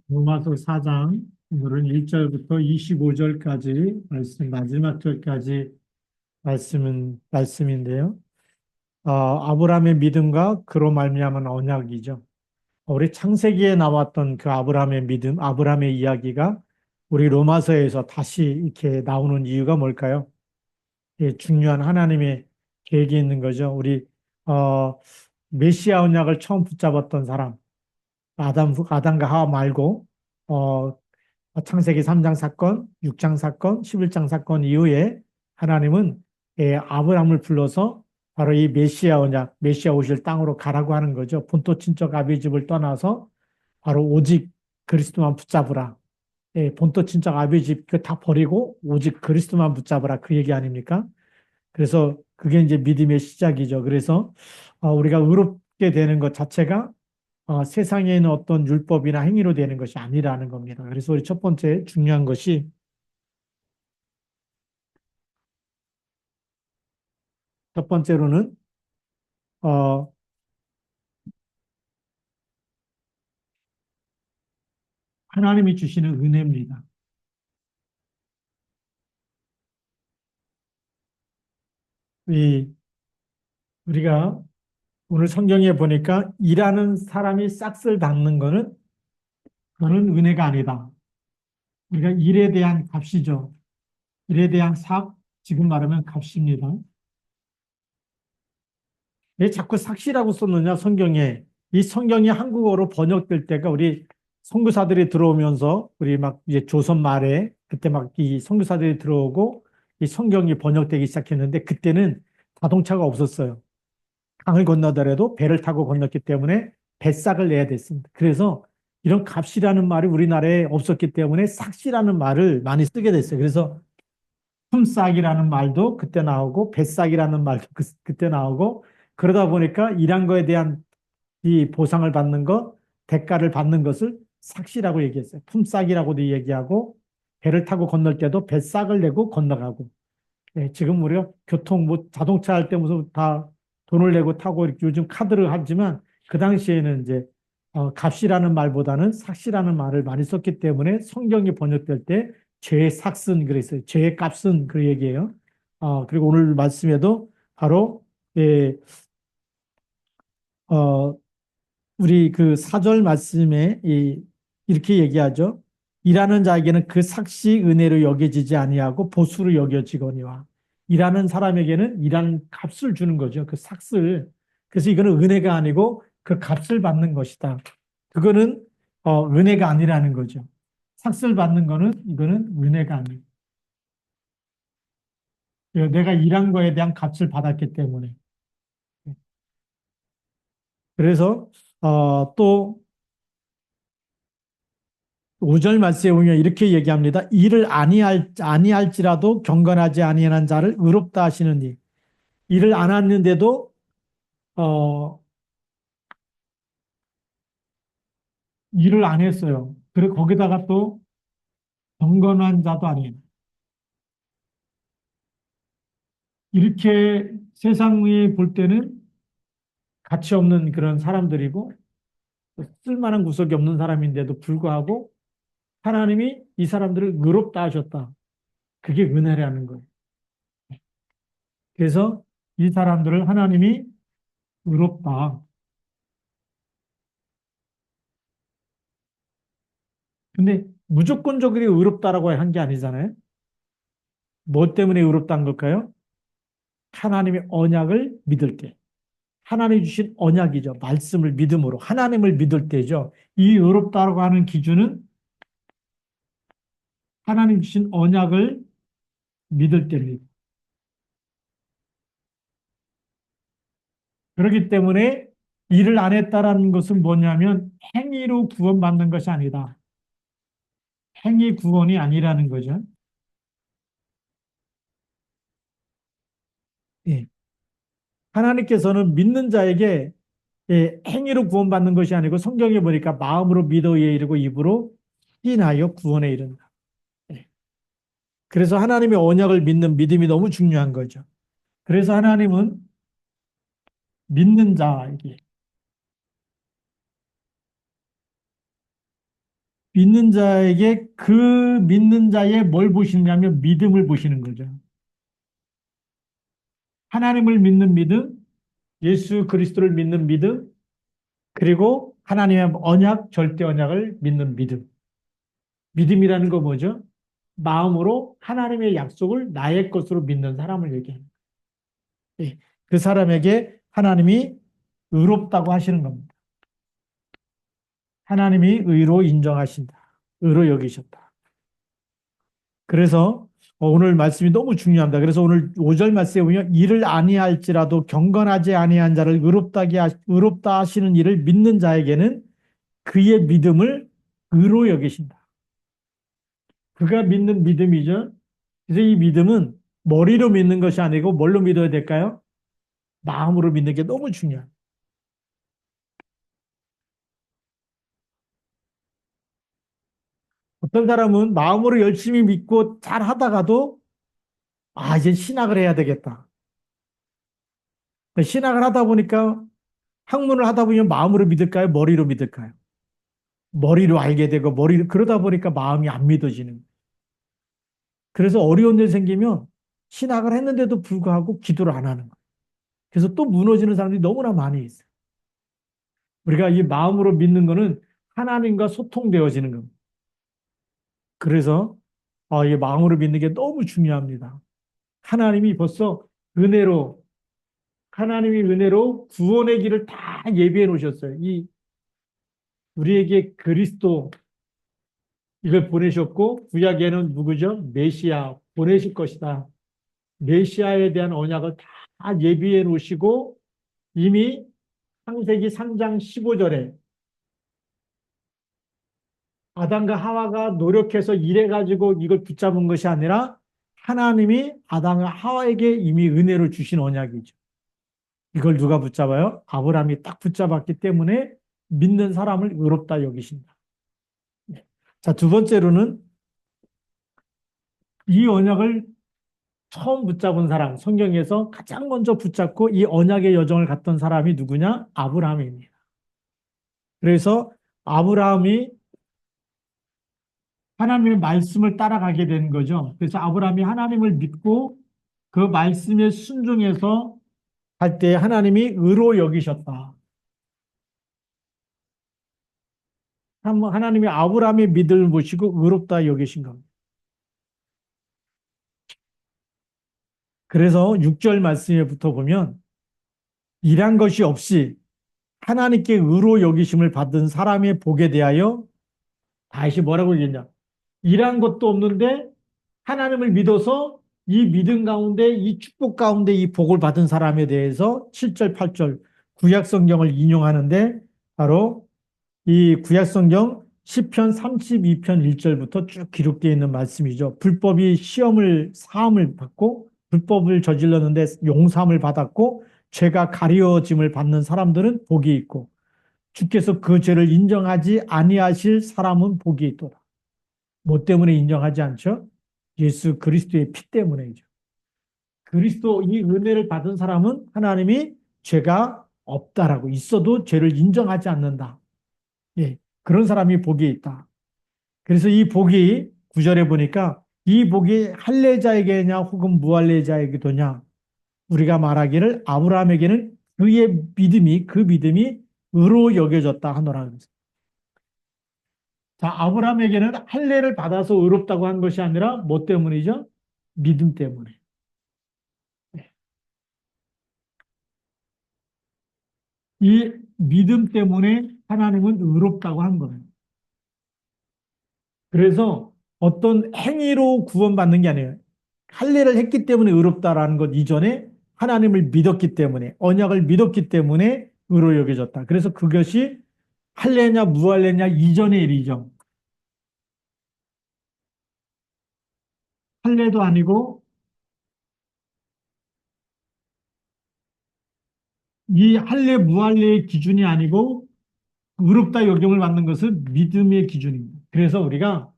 로마서 4장 오늘은 1절부터 25절까지 말씀 마지막 절까지 말씀인데요. 아브라함의 믿음과 그로 말미암은 언약이죠. 우리 창세기에 나왔던 그 아브라함의 믿음, 아브라함의 이야기가 우리 로마서에서 다시 이렇게 나오는 이유가 뭘까요? 예, 중요한 하나님의 계획이 있는 거죠. 우리 어, 메시아 언약을 처음 붙잡았던 사람, 아담과 하와 말고 어, 창세기 3장 사건, 6장 사건, 11장 사건 이후에 하나님은 아브라함을 불러서 바로 이 메시아 언약, 메시아 오실 땅으로 가라고 하는 거죠. 본토 친척 아비의 집을 떠나서 바로 오직 그리스도만 붙잡으라. 본토 친척 아비의 집 그 다 버리고 오직 그리스도만 붙잡으라. 그 얘기 아닙니까? 그래서 그게 이제 믿음의 시작이죠. 그래서 우리가 의롭게 되는 것 자체가 세상에 있는 어떤 율법이나 행위로 되는 것이 아니라는 겁니다. 그래서 우리 첫 번째 중요한 것이 첫 번째로는 어, 하나님이 주시는 은혜입니다. 이 우리가 오늘 성경에 보니까 일하는 사람이 싹을 닦는 거는 그는 은혜가 아니다. 우리가 일에 대한 값이죠. 일에 대한 삭, 지금 말하면 값입니다. 왜 자꾸 삭시라고 썼느냐, 성경에. 이 성경이 한국어로 번역될 때가 우리 선교사들이 들어오면서 우리 막 이제 조선 말에 그때 막 이 선교사들이 들어오고 이 성경이 번역되기 시작했는데 그때는 자동차가 없었어요. 강을 건너더라도 배를 타고 건넜기 때문에 뱃삭을 내야 됐습니다. 그래서 이런 값이라는 말이 우리나라에 없었기 때문에 삭시라는 말을 많이 쓰게 됐어요. 그래서 품삯이라는 말도 그때 나오고 뱃삭이라는 말도 그때 나오고 그러다 보니까 일한 거에 대한 이 보상을 받는 것, 대가를 받는 것을 삭시라고 얘기했어요. 품삯이라고도 얘기하고 배를 타고 건널 때도 뱃삭을 내고 건너가고 지금 우리가 교통 뭐 자동차 할 때 무슨 다 돈을 내고 타고 이렇게 요즘 카드를 하지만 그 당시에는 이제 값이라는 말보다는 삭시라는 말을 많이 썼기 때문에 성경이 번역될 때 죄의 삭슨 그랬어요. 죄의 값은 그 얘기예요. 그리고 오늘 말씀에도 바로 예, 어, 우리 그 사절 말씀에 이렇게 얘기하죠. 일하는 자에게는 그 삭시 은혜로 여겨지지 아니하고 보수로 여겨지거니와 일하는 사람에게는 일하는 값을 주는 거죠. 그 삭스를. 그래서 이거는 은혜가 아니고 그 값을 받는 것이다. 그거는 은혜가 아니라는 거죠. 삭스를 받는 거는 이거는 은혜가 아니에요. 내가 일한 거에 대한 값을 받았기 때문에. 그래서 또 5절 말씀에 보면 이렇게 얘기합니다. 일을 아니할지라도 경건하지 아니한 자를 의롭다 하시느니 일을 안 했는데도 어, 일을 안 했어요. 그리고 거기다가 또 경건한 자도 아니에요. 이렇게 세상에 볼 때는 가치 없는 그런 사람들이고 쓸만한 구석이 없는 사람인데도 불구하고 하나님이 이 사람들을 의롭다 하셨다. 그게 은혜라는 거예요. 그래서 이 사람들을 하나님이 의롭다. 근데 무조건적으로 의롭다라고 한 게 아니잖아요. 뭐 때문에 의롭다는 걸까요? 하나님의 언약을 믿을 때. 하나님 주신 언약이죠. 말씀을 믿음으로. 하나님을 믿을 때죠. 이 의롭다라고 하는 기준은 하나님 주신 언약을 믿을 때입니다. 그렇기 때문에 일을 안 했다라는 것은 뭐냐면 행위로 구원받는 것이 아니다. 행위 구원이 아니라는 거죠. 예. 하나님께서는 믿는 자에게 행위로 구원받는 것이 아니고 성경에 보니까 마음으로 믿어 에 이르고 입으로 신하여 구원에 이른다. 예. 그래서 하나님의 언약을 믿는 믿음이 너무 중요한 거죠. 그래서 하나님은 믿는 자에게 믿는 자에게 그 믿는 자의 뭘 보시느냐면 믿음을 보시는 거죠. 하나님을 믿는 믿음, 예수 그리스도를 믿는 믿음, 그리고 하나님의 언약, 절대 언약을 믿는 믿음. 믿음이라는 거 뭐죠? 마음으로 하나님의 약속을 나의 것으로 믿는 사람을 얘기합니다. 예, 그 사람에게 하나님이 의롭다고 하시는 겁니다. 하나님이 의로 인정하신다. 의로 여기셨다. 그래서 오늘 말씀이 너무 중요합니다. 그래서 오늘 5절 말씀에 보면 이를 아니할지라도 경건하지 아니한 자를 의롭다 하시는 이를 믿는 자에게는 그의 믿음을 의로 여기신다. 그가 믿는 믿음이죠. 그래서 이 믿음은 머리로 믿는 것이 아니고 뭘로 믿어야 될까요? 마음으로 믿는 게 너무 중요해요. 어떤 사람은 마음으로 열심히 믿고 잘 하다가도 이제 신학을 해야 되겠다. 신학을 하다 보니까 학문을 하다 보면 마음으로 믿을까요? 머리로 믿을까요? 머리로 알게 되고 머리로 그러다 보니까 마음이 안 믿어지는 거예요. 그래서 어려운 일 생기면 신학을 했는데도 불구하고 기도를 안 하는 거예요. 그래서 또 무너지는 사람들이 너무나 많이 있어요. 우리가 이 마음으로 믿는 거는 하나님과 소통되어지는 겁니다. 그래서 이 마음으로 믿는 게 너무 중요합니다. 하나님이 벌써 은혜로 하나님이 은혜로 구원의 길을 다 예비해 놓으셨어요. 이 우리에게 그리스도 이걸 보내셨고 구약에는 누구죠? 메시아 보내실 것이다. 메시아에 대한 언약을 다 예비해 놓으시고 이미 창세기 3장 15절에 아담과 하와가 노력해서 일해가지고 이걸 붙잡은 것이 아니라 하나님이 아담과 하와에게 이미 은혜를 주신 언약이죠. 이걸 누가 붙잡아요? 아브라함이 딱 붙잡았기 때문에 믿는 사람을 의롭다 여기신다. 네. 자, 두 번째로는 이 언약을 처음 붙잡은 사람, 성경에서 가장 먼저 붙잡고 이 언약의 여정을 갔던 사람이 누구냐? 아브라함입니다. 그래서 아브라함이 하나님의 말씀을 따라가게 된 거죠. 그래서 아브라함이 하나님을 믿고 그 말씀에 순종해서 할 때 하나님이 의로 여기셨다. 하나님이 아브라함의 믿음을 보시고 의롭다 여기신 겁니다. 그래서 6절 말씀에부터 보면 일한 것이 없이 하나님께 의로 여기심을 받은 사람의 복에 대하여 다시 뭐라고 얘기했냐? 일한 것도 없는데 하나님을 믿어서 이 믿음 가운데 이 축복 가운데 이 복을 받은 사람에 대해서 7절, 8절 구약 성경을 인용하는데 바로 이 구약 성경 시편 32편 1절부터 쭉 기록되어 있는 말씀이죠. 불법이 사함을 받고 불법을 저질렀는데 용서함을 받았고 죄가 가려짐을 받는 사람들은 복이 있고 주께서 그 죄를 인정하지 아니하실 사람은 복이 있도다. 뭐 때문에 인정하지 않죠? 예수 그리스도의 피 때문이죠. 그리스도 이 은혜를 받은 사람은 하나님이 죄가 없다라고 있어도 죄를 인정하지 않는다. 예, 그런 사람이 복이 있다. 그래서 이 복이 9절에 보니까 이 복이 할례자에게냐 혹은 무할례자에게도냐 우리가 말하기를 아브라함에게는 그 믿음이 의로 여겨졌다 하노라. 자, 아브라함에게는 할례를 받아서 의롭다고 한 것이 아니라 뭐 때문이죠? 믿음 때문에. 이 믿음 때문에 하나님은 의롭다고 한 거예요. 그래서 어떤 행위로 구원받는 게 아니에요. 할례를 했기 때문에 의롭다라는 것 이전에 하나님을 믿었기 때문에 언약을 믿었기 때문에 의로 여겨졌다. 그래서 그것이 할례냐 무할례냐 이전의 일이죠. 할례도 아니고 이 할례 무할례의 기준이 아니고 의롭다 여김을 받는 것은 믿음의 기준입니다. 그래서 우리가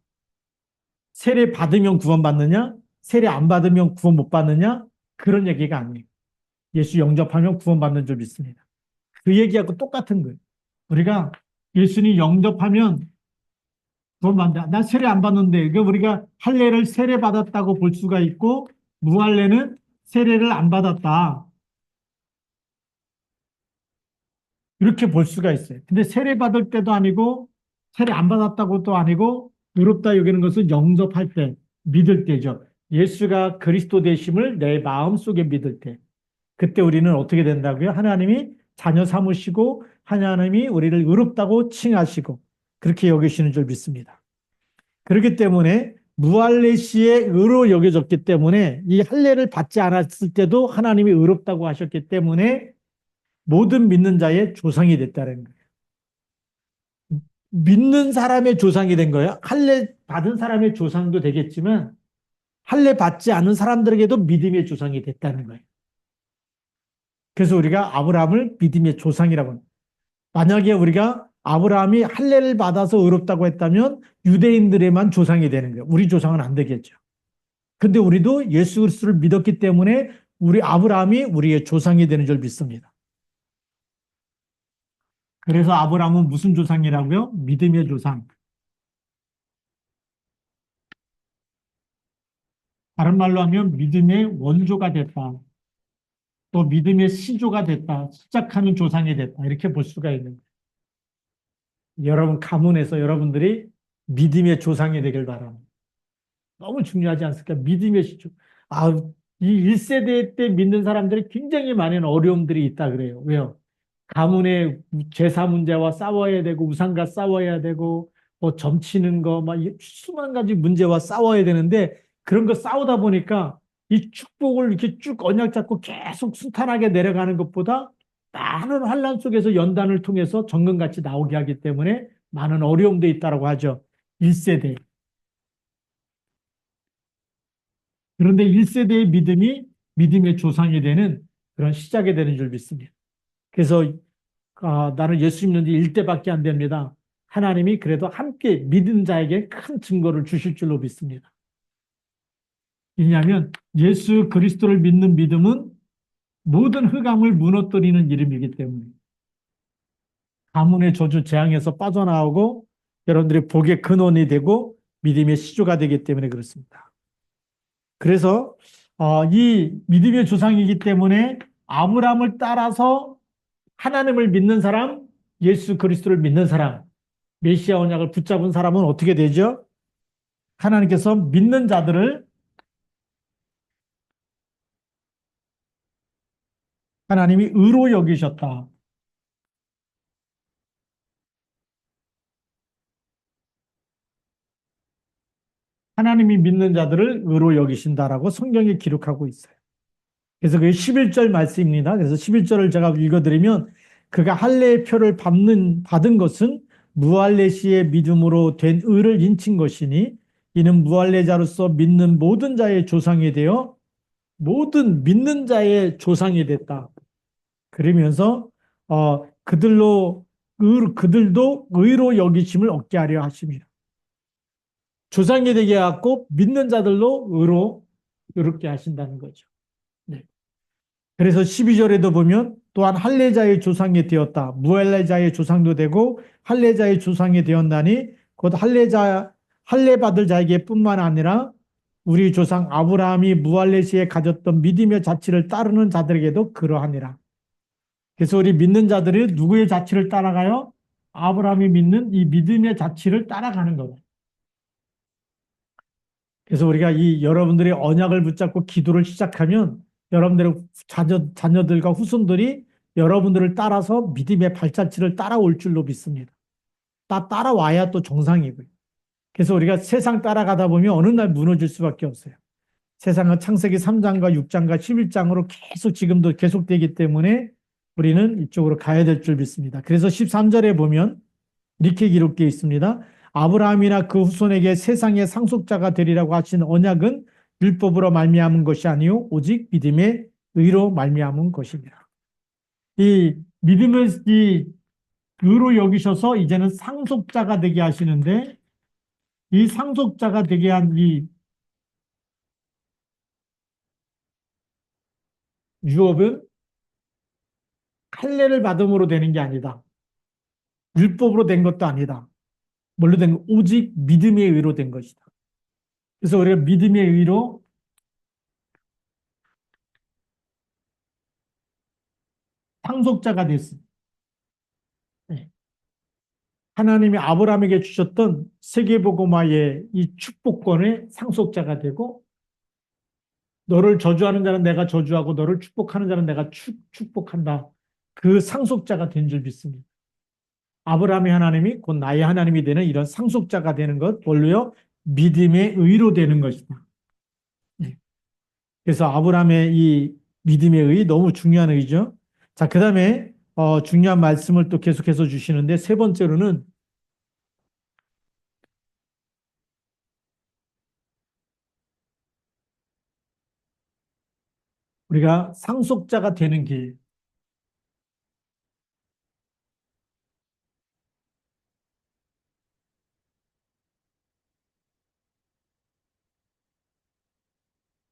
세례 받으면 구원받느냐, 세례 안 받으면 구원 못 받느냐, 그런 얘기가 아니에요. 예수 영접하면 구원받는 줄 믿습니다. 그 얘기하고 똑같은 거예요. 우리가 예수님 영접하면 돈 받는다. 나 세례 안 받는데. 그 우리가 할례를 세례 받았다고 볼 수가 있고, 무할례는 세례를 안 받았다. 이렇게 볼 수가 있어요. 근데 세례 받을 때도 아니고, 세례 안 받았다고도 아니고, 의롭다 여기는 것은 영접할 때, 믿을 때죠. 예수가 그리스도 되심을 내 마음 속에 믿을 때. 그때 우리는 어떻게 된다고요? 하나님이 자녀 삼으시고, 하나님이 우리를 의롭다고 칭하시고, 그렇게 여기시는 줄 믿습니다. 그렇기 때문에 무할례시에 의로 여겨졌기 때문에 이 할례를 받지 않았을 때도 하나님이 의롭다고 하셨기 때문에 모든 믿는 자의 조상이 됐다는 거예요. 믿는 사람의 조상이 된 거예요. 할례 받은 사람의 조상도 되겠지만 할례 받지 않은 사람들에게도 믿음의 조상이 됐다는 거예요. 그래서 우리가 아브라함을 믿음의 조상이라고 합니다. 만약에 우리가 아브라함이 할례를 받아서 의롭다고 했다면 유대인들에만 조상이 되는 거예요. 우리 조상은 안 되겠죠. 근데 우리도 예수 그리스도를 믿었기 때문에 우리 아브라함이 우리의 조상이 되는 줄 믿습니다. 그래서 아브라함은 무슨 조상이라고요? 믿음의 조상. 다른 말로 하면 믿음의 원조가 됐다. 또 믿음의 시조가 됐다. 시작하는 조상이 됐다. 이렇게 볼 수가 있는 거예요. 여러분 가문에서 여러분들이 믿음의 조상이 되길 바랍니다. 너무 중요하지 않습니까? 믿음의 시조. 아, 이 1세대 때 믿는 사람들이 굉장히 많은 어려움들이 있다 그래요. 왜요? 가문의 제사 문제와 싸워야 되고 우상과 싸워야 되고 뭐 점치는 거 막 수만 가지 문제와 싸워야 되는데 그런 거 싸우다 보니까 이 축복을 이렇게 쭉 언약 잡고 계속 순탄하게 내려가는 것보다 많은 환란 속에서 연단을 통해서 정금같이 나오게 하기 때문에 많은 어려움도 있다라고 하죠. 1세대. 그런데 1세대의 믿음이 믿음의 조상이 되는 그런 시작이 되는 줄 믿습니다. 그래서 나는 예수 믿는 지 1대밖에 안 됩니다. 하나님이 그래도 함께 믿은 자에게 큰 증거를 주실 줄로 믿습니다. 왜냐하면 예수 그리스도를 믿는 믿음은 모든 흑암을 무너뜨리는 이름이기 때문에 가문의 저주 재앙에서 빠져나오고 여러분들이 복의 근원이 되고 믿음의 시조가 되기 때문에 그렇습니다. 그래서 이 믿음의 조상이기 때문에 아브라함을 따라서 하나님을 믿는 사람, 예수 그리스도를 믿는 사람, 메시아 언약을 붙잡은 사람은 어떻게 되죠? 하나님께서 믿는 자들을 하나님이 의로 여기셨다. 하나님이 믿는 자들을 의로 여기신다라고 성경에 기록하고 있어요. 그래서 그게 11절 말씀입니다. 그래서 11절을 제가 읽어드리면 그가 할례의 표를 받은 것은 무할례시의 믿음으로 된 의를 인친 것이니 이는 무할례자로서 믿는 모든 자의 조상이 되어 모든 믿는 자의 조상이 됐다. 그러면서 그들도 의로 여기심을 얻게 하려 하십니다. 조상이 되게 해갖고 믿는 자들로 의로 이렇게 하신다는 거죠. 네. 그래서 12절에도 보면 또한 할례자의 조상이 되었다. 무할례자의 조상도 되고 할례자의 조상이 되었나니 곧 할례 받을 자에게 뿐만 아니라 우리 조상 아브라함이 무할례 시에 가졌던 믿음의 자치를 따르는 자들에게도 그러하니라. 그래서 우리 믿는 자들이 누구의 자치를 따라가요? 아브라함이 믿는 이 믿음의 자치를 따라가는 거예요. 그래서 우리가 이 여러분들의 언약을 붙잡고 기도를 시작하면 여러분들의 자녀들과 후손들이 여러분들을 따라서 믿음의 발자취를 따라올 줄로 믿습니다. 따라와야 또 정상이고요. 그래서 우리가 세상 따라가다 보면 어느 날 무너질 수밖에 없어요. 세상은 창세기 3장과 6장과 11장으로 계속 지금도 계속되기 때문에 우리는 이쪽으로 가야 될 줄 믿습니다. 그래서 13절에 보면 이렇게 기록되어 있습니다. 아브라함이나 그 후손에게 세상의 상속자가 되리라고 하신 언약은 율법으로 말미암은 것이 아니요 오직 믿음의 의로 말미암은 것입니다. 이 믿음을 이 의로 여기셔서 이제는 상속자가 되게 하시는데 이 상속자가 되게 한 이 유업은 할례를 받음으로 되는 게 아니다. 율법으로 된 것도 아니다. 뭘로 된 거? 오직 믿음의 의로 된 것이다. 그래서 우리가 믿음의 의로 상속자가 됐습니다. 네. 하나님이 아브라함에게 주셨던 세계복음화의 이 축복권의 상속자가 되고 너를 저주하는 자는 내가 저주하고 너를 축복하는 자는 내가 축복한다. 그 상속자가 된 줄 믿습니다. 아브라함의 하나님이 곧 나의 하나님이 되는 이런 상속자가 되는 것, 뭘로요? 믿음의 의로 되는 것이다. 네. 그래서 아브라함의 이 믿음의 의 너무 중요한 의죠. 자, 그 다음에 중요한 말씀을 또 계속해서 주시는데 세 번째로는 우리가 상속자가 되는 길,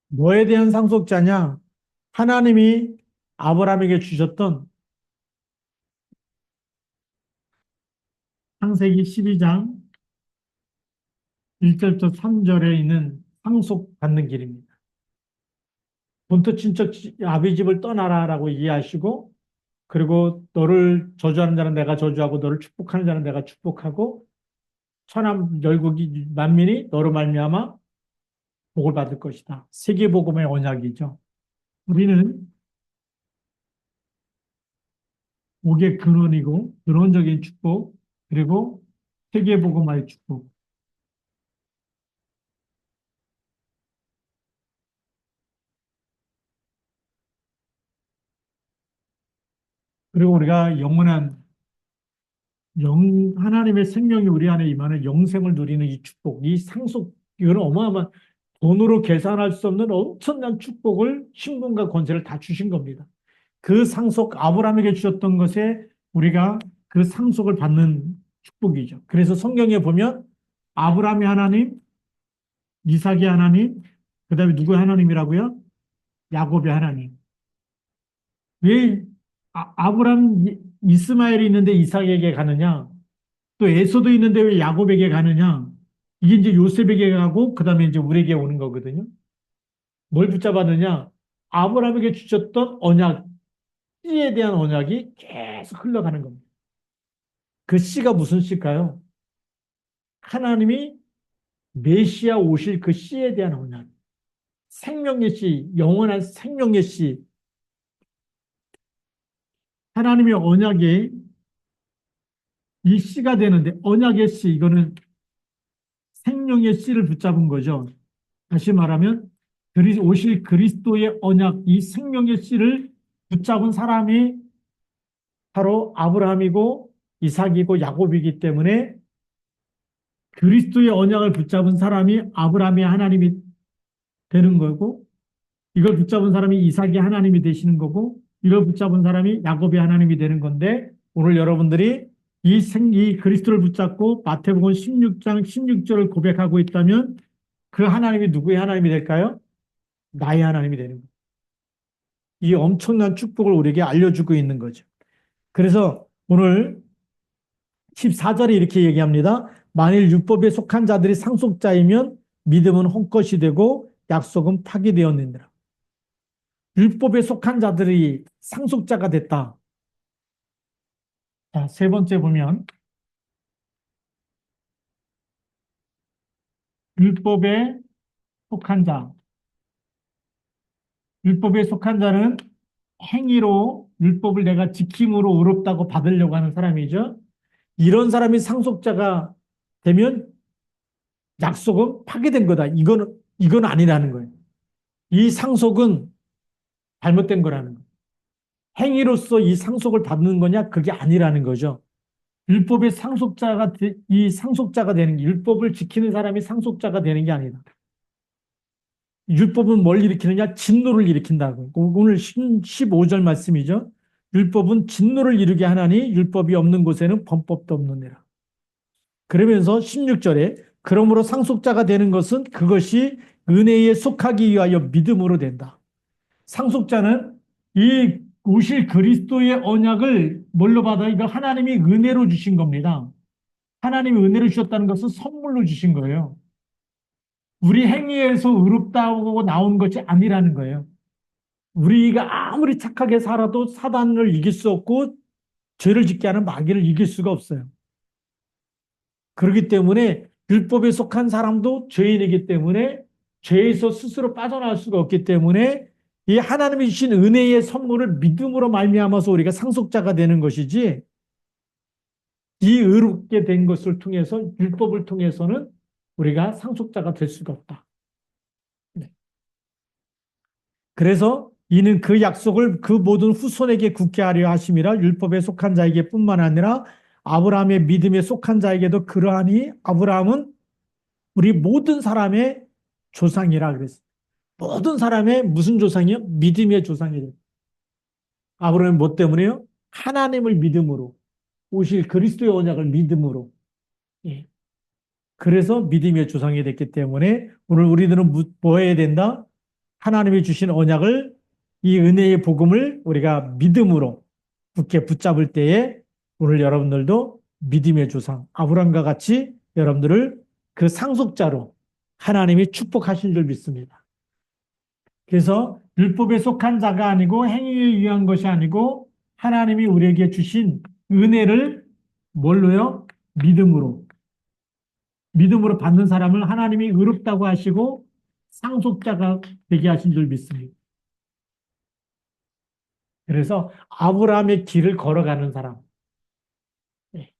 뭐에 대한 상속자냐? 하나님이 아브라함에게 주셨던 창세기 12장 1절부터 3절에 있는 상속받는 길입니다. 본토 친척 아비 집을 떠나라라고 이해하시고 그리고 너를 저주하는 자는 내가 저주하고 너를 축복하는 자는 내가 축복하고 천하 열국이 만민이 너로 말미암아 복을 받을 것이다. 세계복음의 언약이죠. 우리는 복의 근원이고 근원적인 축복 그리고 세계복음화의 축복 그리고 우리가 영원한 하나님의 생명이 우리 안에 임하는 영생을 누리는 이 축복, 이 상속, 이거는 어마어마한 돈으로 계산할 수 없는 엄청난 축복을 신분과 권세를 다 주신 겁니다. 그 상속, 아브라함에게 주셨던 것에 우리가 그 상속을 받는 축복이죠. 그래서 성경에 보면 아브라함의 하나님, 이삭의 하나님, 그 다음에 누구의 하나님이라고요? 야곱의 하나님. 왜 아브라함, 이스마엘이 있는데 이삭에게 가느냐? 또 에서도 있는데 왜 야곱에게 가느냐? 이게 이제 요셉에게 가고 그다음에 이제 우리에게 오는 거거든요. 뭘 붙잡았느냐? 아브라함에게 주셨던 언약, 씨에 대한 언약이 계속 흘러가는 겁니다. 그 씨가 무슨 씨일까요? 하나님이 메시아 오실 그 씨에 대한 언약. 생명의 씨, 영원한 생명의 씨. 하나님의 언약이 이 씨가 되는데 언약의 씨, 이거는 생명의 씨를 붙잡은 거죠. 다시 말하면 오실 그리스도의 언약, 이 생명의 씨를 붙잡은 사람이 바로 아브라함이고 이삭이고 야곱이기 때문에 그리스도의 언약을 붙잡은 사람이 아브라함의 하나님이 되는 거고 이걸 붙잡은 사람이 이삭의 하나님이 되시는 거고 이걸 붙잡은 사람이 야곱의 하나님이 되는 건데 오늘 여러분들이 이 그리스도를 붙잡고 마태복음 16장 16절을 고백하고 있다면 그 하나님이 누구의 하나님이 될까요? 나의 하나님이 되는 거예요. 이 엄청난 축복을 우리에게 알려주고 있는 거죠. 그래서 오늘 14절에 이렇게 얘기합니다. 만일 율법에 속한 자들이 상속자이면 믿음은 헛것이 되고 약속은 파기되었느니라. 율법에 속한 자들이 상속자가 됐다. 자, 세 번째 보면 율법에 속한 자. 율법에 속한 자는 행위로 율법을 내가 지킴으로 의롭다고 받으려고 하는 사람이죠. 이런 사람이 상속자가 되면 약속은 파기된 거다. 이건 아니라는 거예요. 이 상속은 잘못된 거라는 거예요. 행위로서 이 상속을 받는 거냐? 그게 아니라는 거죠. 율법의 상속자가, 이 상속자가 되는 게, 율법을 지키는 사람이 상속자가 되는 게 아니다. 율법은 뭘 일으키느냐? 진노를 일으킨다고. 오늘 15절 말씀이죠. 율법은 진노를 이루게 하나니 율법이 없는 곳에는 범법도 없느니라. 그러면서 16절에 그러므로 상속자가 되는 것은 그것이 은혜에 속하기 위하여 믿음으로 된다. 상속자는 이 오실 그리스도의 언약을 뭘로 받아? 이거 하나님이 은혜로 주신 겁니다. 하나님이 은혜를 주셨다는 것은 선물로 주신 거예요. 우리 행위에서 의롭다고 나온 것이 아니라는 거예요. 우리가 아무리 착하게 살아도 사단을 이길 수 없고 죄를 짓게 하는 마귀를 이길 수가 없어요. 그렇기 때문에 율법에 속한 사람도 죄인이기 때문에 죄에서 스스로 빠져나올 수가 없기 때문에 이 하나님이 주신 은혜의 선물을 믿음으로 말미암아서 우리가 상속자가 되는 것이지, 이 의롭게 된 것을 통해서 율법을 통해서는 우리가 상속자가 될 수가 없다. 네. 그래서 이는 그 약속을 그 모든 후손에게 굳게 하려 하심이라. 율법에 속한 자에게 뿐만 아니라 아브라함의 믿음에 속한 자에게도 그러하니 아브라함은 우리 모든 사람의 조상이라 그랬어요. 모든 사람의 무슨 조상이요? 믿음의 조상이래요. 아브라함이 뭐 때문에요? 하나님을 믿음으로, 오실 그리스도의 언약을 믿음으로. 예. 그래서 믿음의 조상이 됐기 때문에 오늘 우리들은 뭐 해야 된다? 하나님이 주신 언약을, 이 은혜의 복음을 우리가 믿음으로 굳게 붙잡을 때에 오늘 여러분들도 믿음의 조상 아브라함과 같이 여러분들을 그 상속자로 하나님이 축복하신 줄 믿습니다. 그래서 율법에 속한 자가 아니고 행위에 위한 것이 아니고 하나님이 우리에게 주신 은혜를 뭘로요? 믿음으로 받는 사람을 하나님이 의롭다고 하시고 상속자가 되게 하신 줄 믿습니다. 그래서 아브라함의 길을 걸어가는 사람. 네.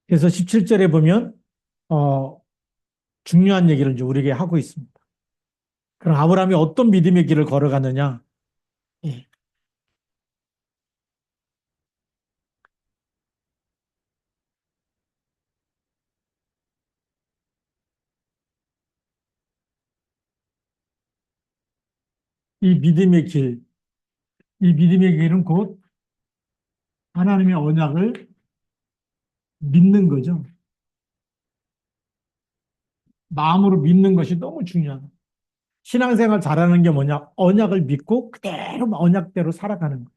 그래서 17절에 보면 중요한 얘기를 이제 우리에게 하고 있습니다. 그럼 아브라함이 어떤 믿음의 길을 걸어가느냐? 예. 이 믿음의 길, 이 믿음의 길은 곧 하나님의 언약을 믿는 거죠. 마음으로 믿는 것이 너무 중요하다. 신앙생활 잘하는 게 뭐냐? 언약을 믿고 그대로 언약대로 살아가는 거예요.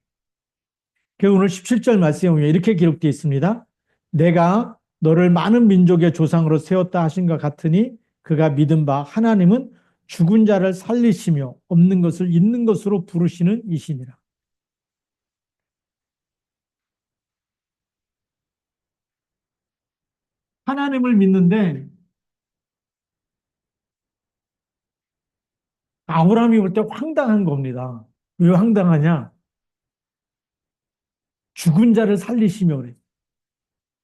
그 오늘 17절 말씀에 보면 이렇게 기록되어 있습니다. 내가 너를 많은 민족의 조상으로 세웠다 하신 것 같으니 그가 믿은 바 하나님은 죽은 자를 살리시며 없는 것을 있는 것으로 부르시는 이시니라. 하나님을 믿는데 아브라함이 볼 때 황당한 겁니다. 왜 황당하냐? 죽은 자를 살리시며 그래.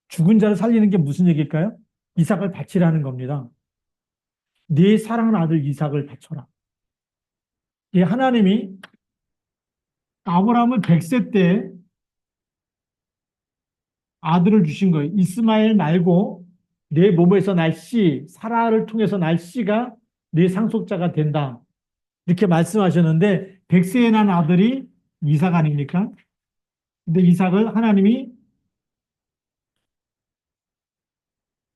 죽은 자를 살리는 게 무슨 얘기일까요? 이삭을 바치라는 겁니다. 네 사랑하는 아들 이삭을 바쳐라. 이 하나님이 아브라함을 100세 때 아들을 주신 거예요. 이스마엘 말고 내 몸에서 날 씨, 사라를 통해서 날 씨가 네 상속자가 된다. 이렇게 말씀하셨는데 100세에 난 아들이 이삭 아닙니까? 근데 이삭을 하나님이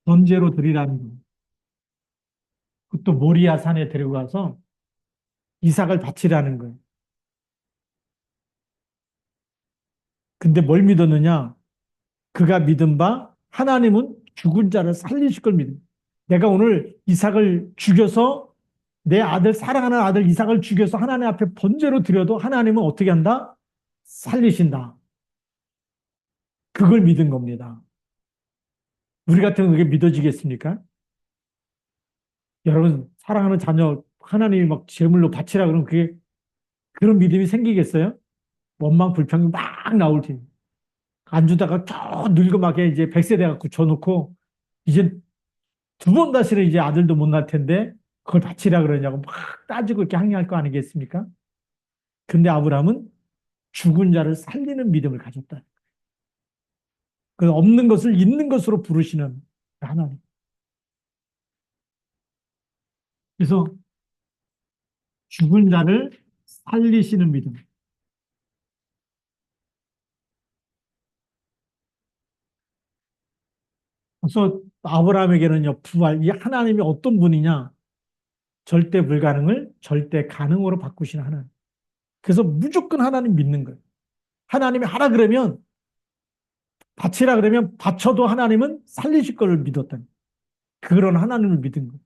번제로 드리라는 거예요. 그것도 모리아 산에 데려가서 이삭을 바치라는 거예요. 근데 뭘 믿었느냐? 그가 믿은 바 하나님은 죽은 자를 살리실 걸 믿음. 내가 오늘 이삭을 죽여서 내 아들, 사랑하는 아들 이삭을 죽여서 하나님 앞에 번제로 드려도 하나님은 어떻게 한다? 살리신다. 그걸 믿은 겁니다. 우리 같으면 그게 믿어지겠습니까? 여러분, 사랑하는 자녀 하나님이 막 제물로 바치라 그러면 그게 그런 믿음이 생기겠어요? 원망, 불평이 막 나올 테니. 안 주다가 저 늙어막에 이제 100세 돼갖고 줘놓고 이제 두 번 다시는 이제 아들도 못 낳을 텐데 그걸 바치라 그러냐고 막 따지고 이렇게 항의할 거 아니겠습니까? 근데 아브라함은 죽은 자를 살리는 믿음을 가졌다. 그 없는 것을 있는 것으로 부르시는 하나님. 그래서 죽은 자를 살리시는 믿음. 그래서 아브라함에게는요, 부활, 이 하나님이 어떤 분이냐? 절대 불가능을 절대 가능으로 바꾸시는 하나님. 그래서 무조건 하나님 믿는 거예요. 하나님이 하라 그러면 바치라 그러면 바쳐도 하나님은 살리실 거를 믿었다는 그런 하나님을 믿은 거예요.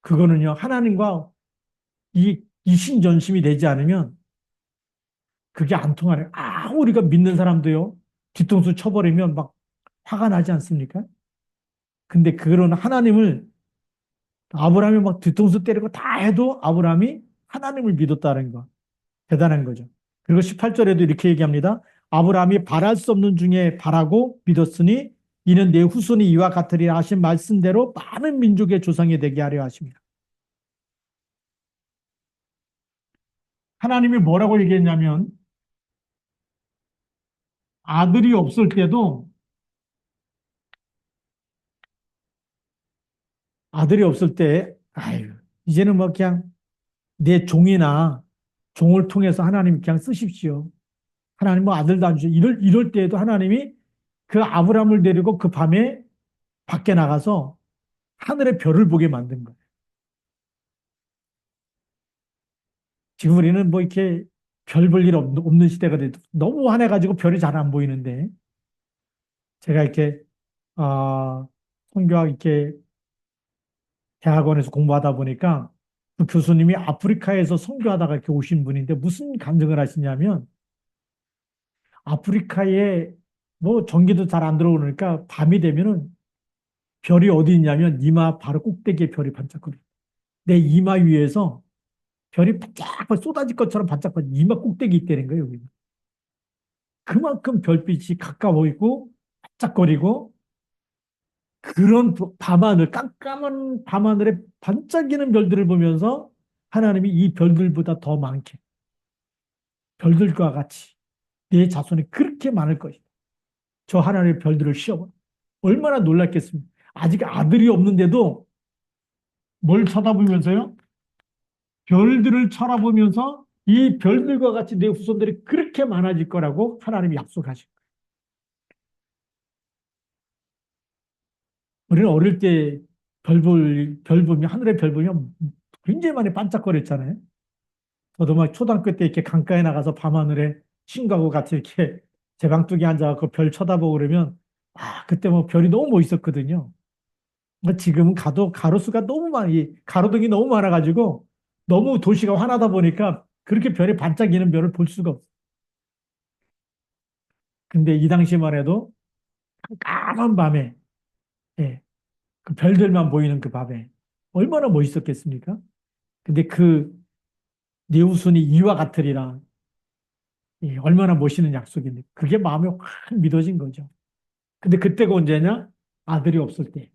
그거는요, 하나님과 이 이신전심이 되지 않으면 그게 안 통하네. 우리가 믿는 사람도요, 뒤통수 쳐버리면 막 화가 나지 않습니까? 근데 그런 하나님을 아브라함이 막 뒤통수 때리고 다 해도 아브라함이 하나님을 믿었다는 거. 대단한 거죠. 그리고 18절에도 이렇게 얘기합니다. 아브라함이 바랄 수 없는 중에 바라고 믿었으니 이는 내 후손이 이와 같으리라 하신 말씀대로 많은 민족의 조상이 되게 하려 하십니다. 하나님이 뭐라고 얘기했냐면 아들이 없을 때도 아들이 없을 때 아유 이제는 뭐 그냥 내 종이나 종을 통해서 하나님 그냥 쓰십시오. 하나님 뭐 아들도 안 주죠. 이럴 때에도 하나님이 그 아브라함을 데리고 그 밤에 밖에 나가서 하늘의 별을 보게 만든 거예요. 지금 우리는 뭐 이렇게 별 볼 일 없는 시대가 돼도 너무 환해가지고 별이 잘 안 보이는데 제가 이렇게 선교학 이렇게 대학원에서 공부하다 보니까 그 교수님이 아프리카에서 선교하다가 이렇게 오신 분인데 무슨 감정을 하시냐면 아프리카에 뭐 전기도 잘 안 들어오니까 밤이 되면은 별이 어디 있냐면 이마 바로 꼭대기에 별이 반짝거려요. 내 이마 위에서 별이 반짝 쏟아질 것처럼 반짝거려 이마 꼭대기 있다는 거예요. 여기. 그만큼 별빛이 가까워 있고 반짝거리고 그런 밤하늘 깜깜한 밤하늘에 반짝이는 별들을 보면서 하나님이 이 별들보다 더 많게 별들과 같이 내 자손이 그렇게 많을 것이다. 저 하나님의 별들을 씌워봐. 얼마나 놀랐겠습니까? 아직 아들이 없는데도 뭘 쳐다보면서요? 별들을 쳐다보면서 이 별들과 같이 내 후손들이 그렇게 많아질 거라고 하나님이 약속하신 거예요. 우리는 어릴 때 별 보면, 하늘의 별 보면 굉장히 많이 반짝거렸잖아요. 저도 막 초등학교 때 이렇게 강가에 나가서 밤하늘에 친구하고 같이 이렇게 제방뚝에 앉아갖고 별 쳐다보고 그러면, 그때 뭐 별이 너무 멋있었거든요. 근데 지금은 가로수가 너무 많이, 가로등이 너무 많아가지고 너무 도시가 환하다 보니까 그렇게 별이 반짝이는 별을 볼 수가 없어요. 근데 이 당시만 해도 까만 밤에, 예, 그 별들만 보이는 그 밤에 얼마나 멋있었겠습니까? 근데 그 네우순이 이와 같으리라. 예, 얼마나 멋있는 약속인데. 그게 마음에 확 믿어진 거죠. 근데 그때가 언제냐? 아들이 없을 때.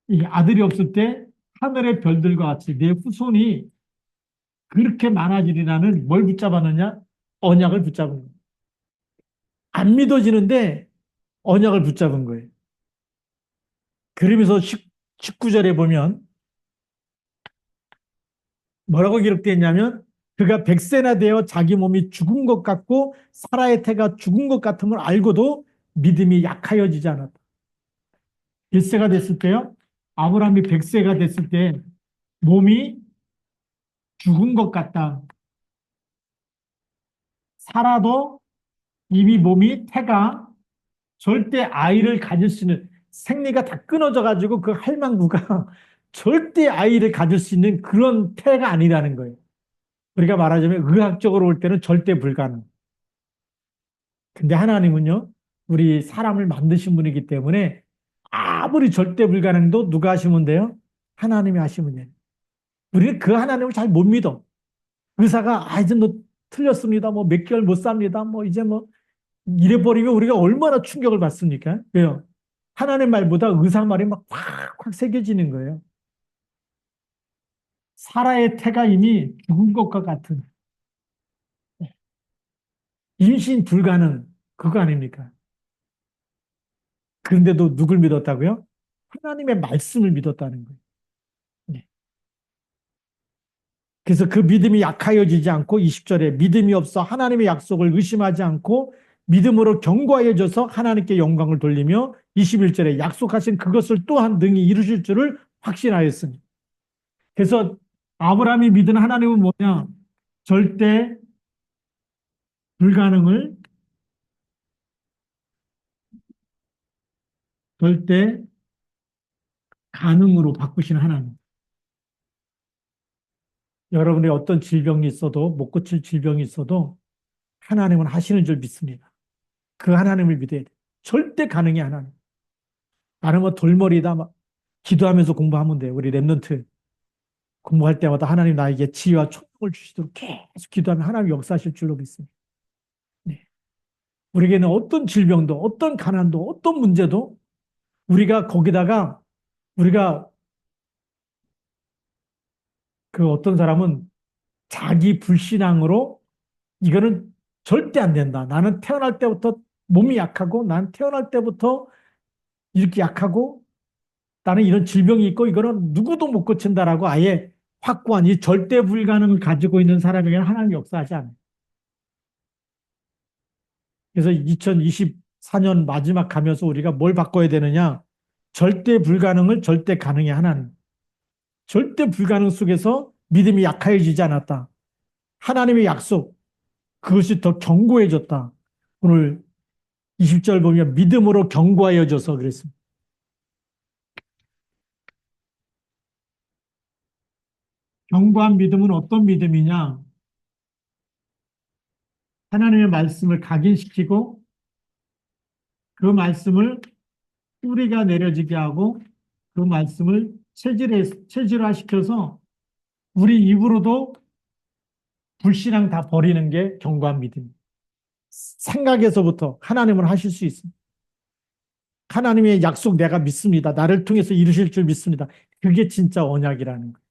이 아들이 없을 때 하늘의 별들과 같이 내 후손이 그렇게 많아지리라는 뭘 붙잡았느냐? 언약을 붙잡은 거예요. 안 믿어지는데 언약을 붙잡은 거예요. 그러면서 19절에 보면 뭐라고 기록되어 있냐면 그가 100세나 되어 자기 몸이 죽은 것 같고 사라의 태가 죽은 것 같음을 알고도 믿음이 약하여지지 않았다. 몇 세가 됐을 때요? 아브라함이 100세가 됐을 때 몸이 죽은 것 같다. 살아도 이미 몸이 태가 절대 아이를 가질 수 있는 생리가 다 끊어져 가지고 그 할망구가 절대 아이를 가질 수 있는 그런 태가 아니라는 거예요. 우리가 말하자면 의학적으로 볼 때는 절대 불가능. 근데 하나님은요, 우리 사람을 만드신 분이기 때문에 아무리 절대 불가능도 누가 하시면 돼요? 하나님이 하시면 돼요. 우리는 그 하나님을 잘 못 믿어. 의사가, 이제 너 틀렸습니다. 뭐 몇 개월 못 삽니다. 뭐 이제 뭐 이래버리면 우리가 얼마나 충격을 받습니까? 왜요? 하나님 말보다 의사 말이 막 확확 새겨지는 거예요. 사라의 태가 이미 죽은 것과 같은 임신 불가능 그거 아닙니까? 그런데도 누굴 믿었다고요? 하나님의 말씀을 믿었다는 거예요. 네. 그래서 그 믿음이 약하여지지 않고 20절에 믿음이 없어 하나님의 약속을 의심하지 않고 믿음으로 견고하여져서 하나님께 영광을 돌리며 21절에 약속하신 그것을 또한 능히 이루실 줄을 확신하였으니. 그래서 아브라함이 믿은 하나님은 뭐냐? 절대 불가능을 절대 가능으로 바꾸시는 하나님. 여러분의 어떤 질병이 있어도, 못 고칠 질병이 있어도 하나님은 하시는 줄 믿습니다. 그 하나님을 믿어야 돼. 절대 가능해, 하나님. 나는 뭐 돌머리다, 막 기도하면서 공부하면 돼. 우리 랩런트 공부할 때마다 하나님 나에게 지혜와 총명을 주시도록 계속 기도하면 하나님 역사하실 줄로 믿습니다. 네. 우리에게는 어떤 질병도, 어떤 가난도, 어떤 문제도 우리가 거기다가 우리가 그 어떤 사람은 자기 불신앙으로 이거는 절대 안 된다. 나는 태어날 때부터 몸이 약하고 나는 태어날 때부터 이렇게 약하고 나는 이런 질병이 있고 이거는 누구도 못 고친다라고 아예 확고한 이 절대 불가능을 가지고 있는 사람에게는 하나님 역사하지 않아요. 그래서 2024년 마지막 가면서 우리가 뭘 바꿔야 되느냐? 절대 불가능을 절대 가능에 하나님. 절대 불가능 속에서 믿음이 약해지지 않았다. 하나님의 약속, 그것이 더 견고해졌다. 오늘 20절 보면 믿음으로 견고하여져서 그랬습니다. 견고한 믿음은 어떤 믿음이냐? 하나님의 말씀을 각인시키고 그 말씀을 뿌리가 내려지게 하고 그 말씀을 체질화시켜서 우리 입으로도 불신앙 다 버리는 게 견고한 믿음. 생각에서부터 하나님을 하실 수 있습니다. 하나님의 약속 내가 믿습니다. 나를 통해서 이루실 줄 믿습니다. 그게 진짜 언약이라는 거예요.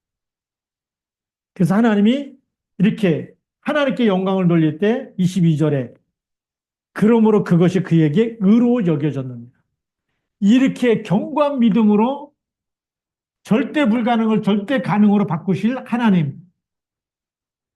그래서 하나님이 이렇게 하나님께 영광을 돌릴 때 22절에 그러므로 그것이 그에게 의로 여겨졌느니라. 이렇게 견고한 믿음으로 절대 불가능을 절대 가능으로 바꾸실 하나님.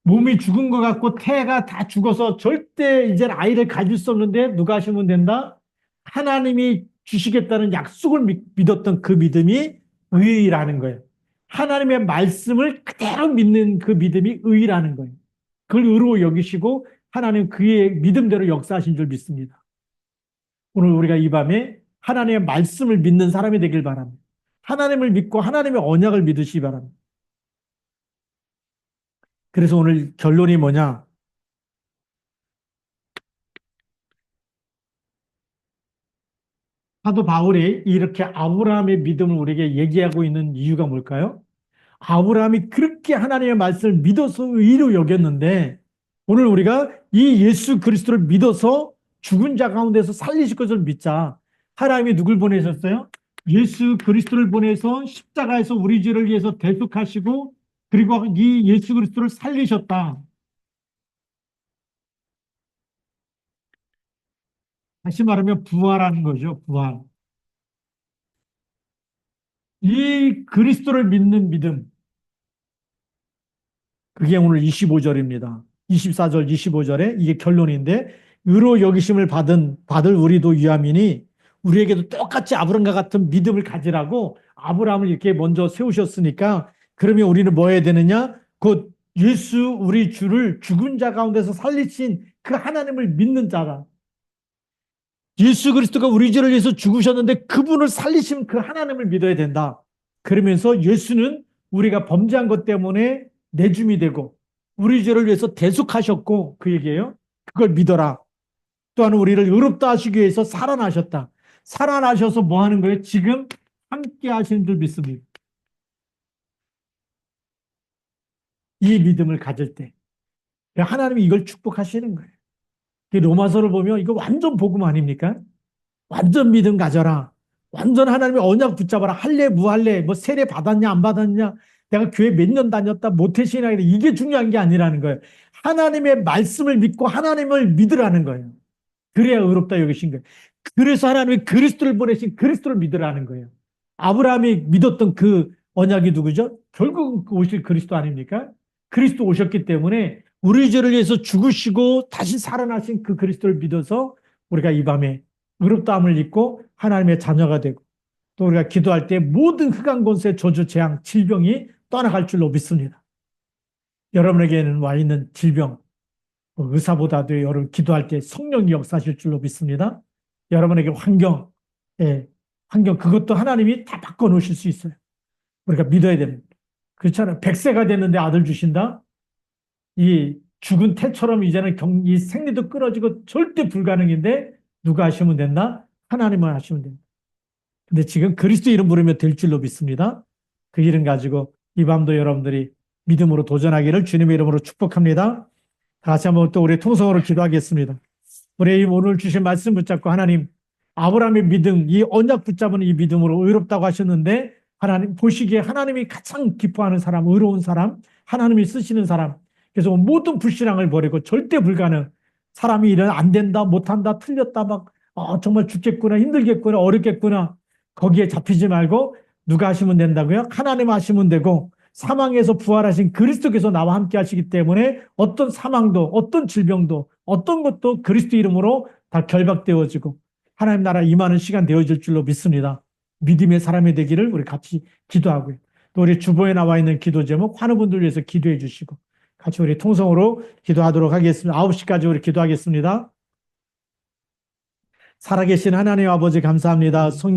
몸이 죽은 것 같고 태가 다 죽어서 절대 이제 아이를 가질 수 없는데 누가 하시면 된다? 하나님이 주시겠다는 약속을 믿었던 그 믿음이 의라는 거예요. 하나님의 말씀을 그대로 믿는 그 믿음이 의라는 거예요. 그걸 의로 여기시고 하나님 그의 믿음대로 역사하신 줄 믿습니다. 오늘 우리가 이 밤에 하나님의 말씀을 믿는 사람이 되길 바랍니다. 하나님을 믿고 하나님의 언약을 믿으시기 바랍니다. 그래서 오늘 결론이 뭐냐? 사도 바울이 이렇게 아브라함의 믿음을 우리에게 얘기하고 있는 이유가 뭘까요? 아브라함이 그렇게 하나님의 말씀을 믿어서 의로 여겼는데 오늘 우리가 이 예수 그리스도를 믿어서 죽은 자 가운데서 살리실 것을 믿자. 하나님이 누굴 보내셨어요? 예수 그리스도를 보내서 십자가에서 우리 죄를 위해서 대속하시고 그리고 이 예수 그리스도를 살리셨다. 다시 말하면 부활하는 거죠. 부활. 이 그리스도를 믿는 믿음. 그게 오늘 25절입니다. 24절, 25절에 이게 결론인데 의로 여기심을 받을 우리도 유함이니 우리에게도 똑같이 아브라함과 같은 믿음을 가지라고 아브라함을 이렇게 먼저 세우셨으니까 그러면 우리는 뭐 해야 되느냐? 곧 예수 우리 주를 죽은 자 가운데서 살리신 그 하나님을 믿는 자라. 예수 그리스도가 우리 죄를 위해서 죽으셨는데 그분을 살리신 그 하나님을 믿어야 된다. 그러면서 예수는 우리가 범죄한 것 때문에 내줌이 되고 우리 죄를 위해서 대속하셨고 그 얘기예요. 그걸 믿어라. 또한 우리를 의롭다 하시기 위해서 살아나셨다. 살아나셔서 뭐 하는 거예요? 지금 함께 하시는 줄 믿습니다. 이 믿음을 가질 때 하나님이 이걸 축복하시는 거예요. 로마서를 보면 이거 완전 복음 아닙니까? 완전 믿음 가져라. 완전 하나님의 언약 붙잡아라. 할래 무할래 뭐 세례 받았냐 안 받았냐 내가 교회 몇 년 다녔다 모태신앙이다 이게 중요한 게 아니라는 거예요. 하나님의 말씀을 믿고 하나님을 믿으라는 거예요. 그래야 의롭다 여기신 거예요. 그래서 하나님이 그리스도를 보내신 그리스도를 믿으라는 거예요. 아브라함이 믿었던 그 언약이 누구죠? 결국 오실 그리스도 아닙니까? 그리스도 오셨기 때문에 우리 죄를 위해서 죽으시고 다시 살아나신 그 그리스도를 믿어서 우리가 이 밤에 의롭다함을 입고 하나님의 자녀가 되고 또 우리가 기도할 때 모든 흑암 권세 저주 재앙 질병이 떠나갈 줄로 믿습니다. 여러분에게는 와 있는 질병 의사보다도 여러분 기도할 때 성령이 역사하실 줄로 믿습니다. 여러분에게 환경, 예, 환경, 그것도 하나님이 다 바꿔놓으실 수 있어요. 우리가 믿어야 됩니다. 그렇잖아요. 100세가 됐는데 아들 주신다? 이 죽은 태처럼 이제는 이 생리도 끊어지고 절대 불가능인데 누가 하시면 된다? 하나님만 하시면 됩니다. 근데 지금 그리스도 이름 부르면 될 줄로 믿습니다. 그 이름 가지고 이 밤도 여러분들이 믿음으로 도전하기를 주님의 이름으로 축복합니다. 다시 한번 또 우리 통성으로 기도하겠습니다. 우리 오늘 주신 말씀 붙잡고 하나님, 아브라함의 믿음, 이 언약 붙잡은 이 믿음으로 의롭다고 하셨는데 하나님 보시기에 하나님이 가장 기뻐하는 사람, 의로운 사람, 하나님이 쓰시는 사람, 그래서 모든 불신앙을 버리고 절대 불가능, 사람이 이런 안 된다, 못한다, 틀렸다, 막 정말 죽겠구나, 힘들겠구나, 어렵겠구나, 거기에 잡히지 말고 누가 하시면 된다고요? 하나님 하시면 되고 사망에서 부활하신 그리스도께서 나와 함께 하시기 때문에 어떤 사망도, 어떤 질병도, 어떤 것도 그리스도 이름으로 다 결박되어지고 하나님 나라 임하는 시간 되어질 줄로 믿습니다. 믿음의 사람이 되기를 우리 같이 기도하고요. 또 우리 주보에 나와 있는 기도 제목 환우분들 위해서 기도해 주시고 같이 우리 통성으로 기도하도록 하겠습니다. 9시까지 우리 기도하겠습니다. 살아계신 하나님 아버지 감사합니다.